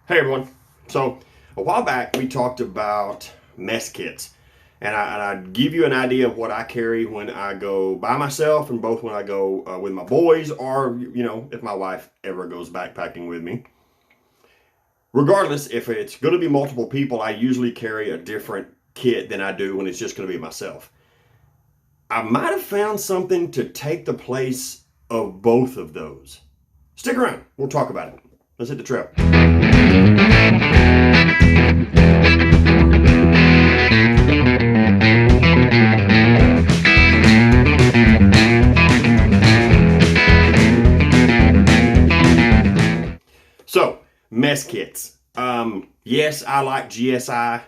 Hey everyone. So a while back we talked about mess kits, and I give you an idea of what I carry when I go by myself, and both when I go with my boys, or if my wife ever goes backpacking with me. Regardless, if it's going to be multiple people, I usually carry a different kit than I do when it's just going to be myself. I might have found something to take the place of both of those. Stick around. We'll talk about it. Let's hit the trail. So, mess kits. Yes, I like GSI.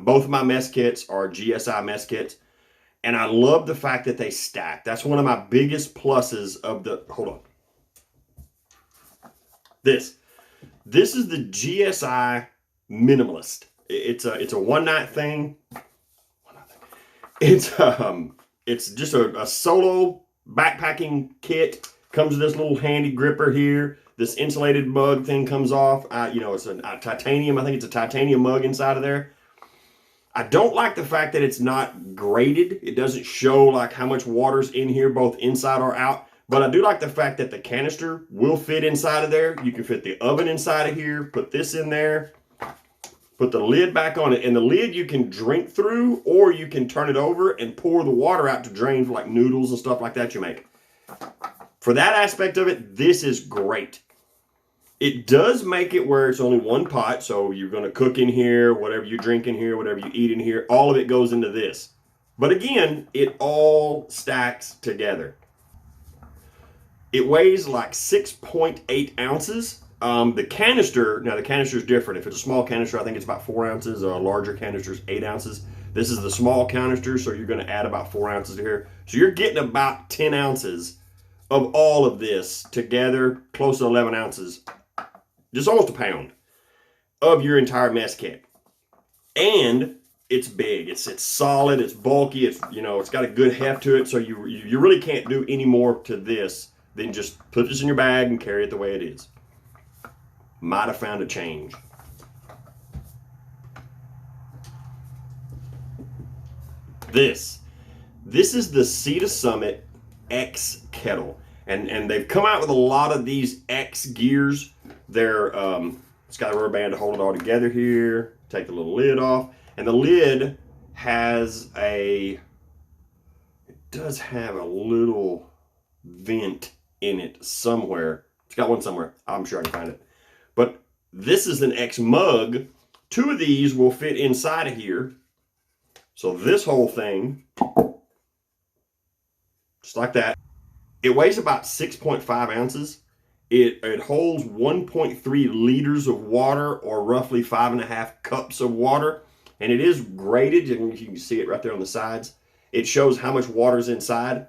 Both of my mess kits are GSI mess kits, and I love the fact that they stack. That's one of my biggest pluses of the. Hold on. This is the GSI Minimalist. It's a one night thing. It's just a solo backpacking kit. Comes with this little handy gripper here. This insulated mug thing comes off. It's a titanium. I think it's a titanium mug inside of there. I don't like the fact that it's not graded. It doesn't show like how much water's in here, both inside or out. But I do like the fact that the canister will fit inside of there. You can fit the oven inside of here. Put this in there. Put the lid back on it. And the lid you can drink through, or you can turn it over and pour the water out to drain for like noodles and stuff like that you make. For that aspect of it, this is great. It does make it where it's only one pot, so you're going to cook in here, whatever you drink in here, whatever you eat in here, all of it goes into this. But again, it all stacks together. It weighs like 6.8 ounces. The canister is different. If it's a small canister, I think it's about 4 ounces. A larger canister is 8 ounces. This is the small canister, so you're going to add about 4 ounces here. So you're getting about 10 ounces of all of this together, close to 11 ounces, just almost a pound of your entire mess kit. And it's big, it's solid, it's bulky, it's got a good heft to it, so you really can't do any more to this than just put this in your bag and carry it the way it is. Might have found a change. This is the Sea to Summit X-Kettle. And they've come out with a lot of these X gears. It's got a rubber band to hold it all together here. Take the little lid off. And the lid it does have a little vent in it somewhere. It's got one somewhere. I'm sure I can find it. But this is an Xmug. Two of these will fit inside of here. So this whole thing, just like that. It weighs about 6.5 ounces. It holds 1.3 liters of water, or roughly 5.5 cups of water. And it is graded, and you can see it right there on the sides. It shows how much water is inside.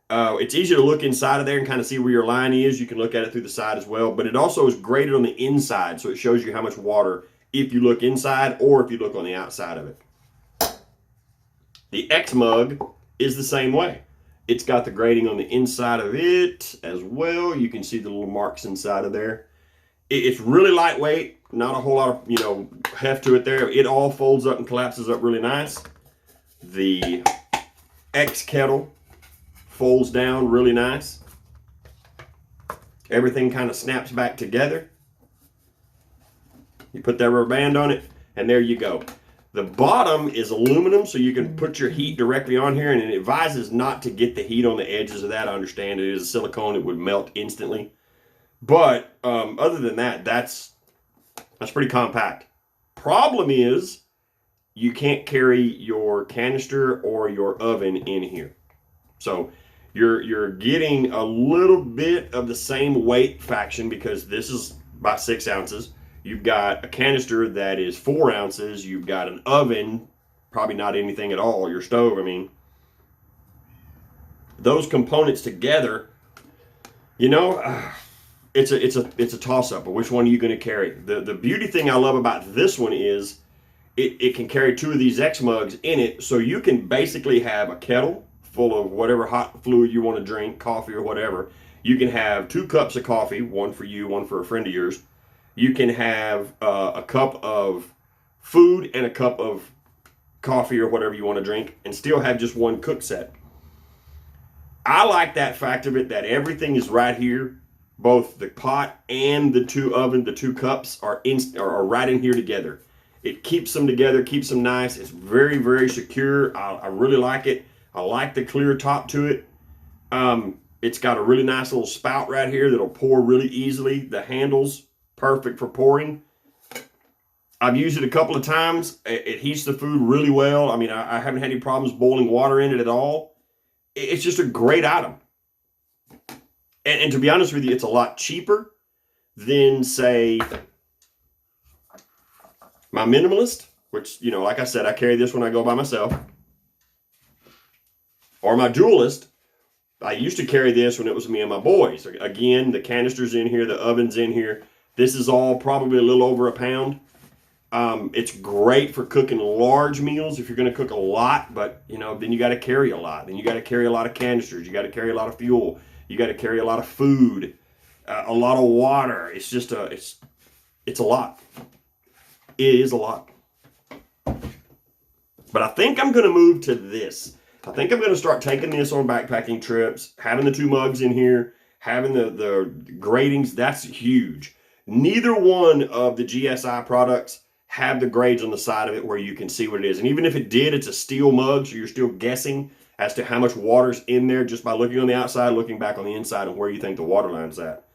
It's easy to look inside of there and kind of see where your line is. You can look at it through the side as well. But it also is graded on the inside, so it shows you how much water if you look inside or if you look on the outside of it. The Xmug is the same way. It's got the grading on the inside of it as well. You can see the little marks inside of there. It's really lightweight, not a whole lot of heft to it there. It all folds up and collapses up really nice. The X-Kettle folds down really nice. Everything kind of snaps back together. You put that rubber band on it, and there you go. The bottom is aluminum, so you can put your heat directly on here, and it advises not to get the heat on the edges of that. I understand it is silicone, it would melt instantly. But other than that, that's pretty compact. Problem is, you can't carry your canister or your oven in here. So you're getting a little bit of the same weight fraction, because this is about 6 ounces. You've got a canister that is 4 ounces. You've got an oven, probably not anything at all, your stove, I mean. Those components together, it's a toss-up of which one are you going to carry. The beauty thing I love about this one is it can carry two of these Xmugs in it, so you can basically have a kettle full of whatever hot fluid you want to drink, coffee or whatever. You can have 2 cups of coffee, one for you, one for a friend of yours. you can have a cup of food and a cup of coffee or whatever you want to drink and still have just one cook set. I like that fact of it, that everything is right here. Both the pot and the two cups are right in here together. It keeps them together, keeps them nice. It's very, very secure. I really like it. I like the clear top to it. It's got a really nice little spout right here that'll pour really easily. The handle's perfect for pouring. I've used it a couple of times. It heats the food really well. I mean, I haven't had any problems boiling water in it at all. It's just a great item. And to be honest with you, it's a lot cheaper than, say, my Minimalist, which, you know, like I said, I carry this when I go by myself. Or my Dualist. I used to carry this when it was me and my boys. Again, the canister's in here, the oven's in here. This is all probably a little over a pound. It's great for cooking large meals if you're going to cook a lot, but, you know, then you got to carry a lot. Then you got to carry a lot of canisters. You got to carry a lot of fuel. You got to carry a lot of food, a lot of water. It's just it's a lot. It is a lot. But I think I'm going to move to this. I think I'm going to start taking this on backpacking trips, having the 2 mugs in here, having the gratings. That's huge. Neither one of the GSI products have the grades on the side of it where you can see what it is. And even if it did, it's a steel mug, so you're still guessing as to how much water's in there just by looking on the outside, looking back on the inside, and where you think the water line's at.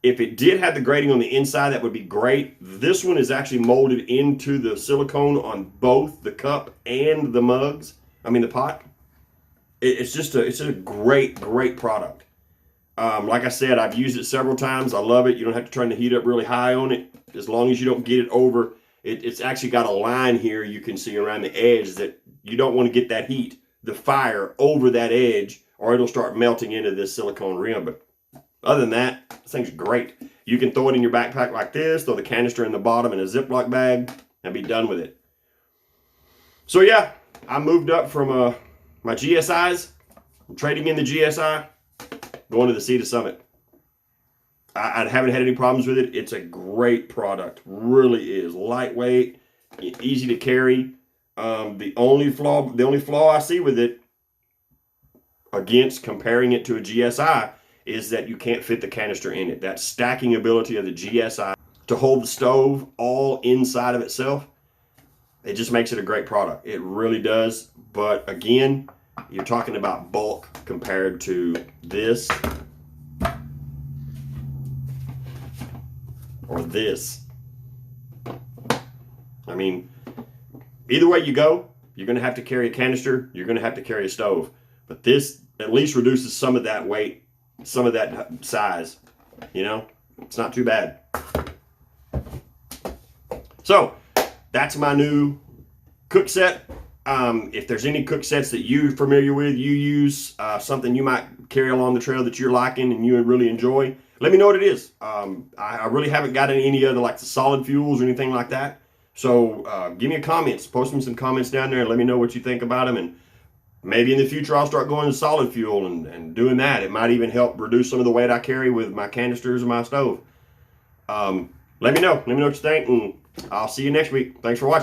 If it did have the grading on the inside, that would be great. This one is actually molded into the silicone on both the cup and the mugs. I mean the pot. It's just a great, great product. Like I said, I've used it several times. I love it. You don't have to turn the heat up really high on it. As long as you don't get it over, it's actually got a line here you can see around the edge that you don't want to get that heat, the fire, over that edge, or it'll start melting into this silicone rim. But other than that, this thing's great. You can throw it in your backpack like this, throw the canister in the bottom in a Ziploc bag, and be done with it. So yeah, I moved up from my GSIs. I'm trading in the GSI, going to the Sea to Summit. I haven't had any problems with it. It's a great product. Really is. Lightweight, easy to carry. The only flaw I see with it, against comparing it to a GSI, is that you can't fit the canister in it. That stacking ability of the GSI to hold the stove all inside of itself, it just makes it a great product. It really does. But again, you're talking about bulk compared to this or this. I mean, either way you go, you're going to have to carry a canister, you're going to have to carry a stove. But this at least reduces some of that weight, some of that size. You know, it's not too bad. So, that's my new cook set. If there's any cook sets that you're familiar with, you use, something you might carry along the trail that you're liking and you really enjoy, let me know what it is. I really haven't gotten any other like the solid fuels or anything like that. So give me a comments, post me some comments down there and let me know what you think about them. And maybe in the future I'll start going to solid fuel and doing that. It might even help reduce some of the weight I carry with my canisters and my stove. Let me know what you think, and I'll see you next week. Thanks for watching.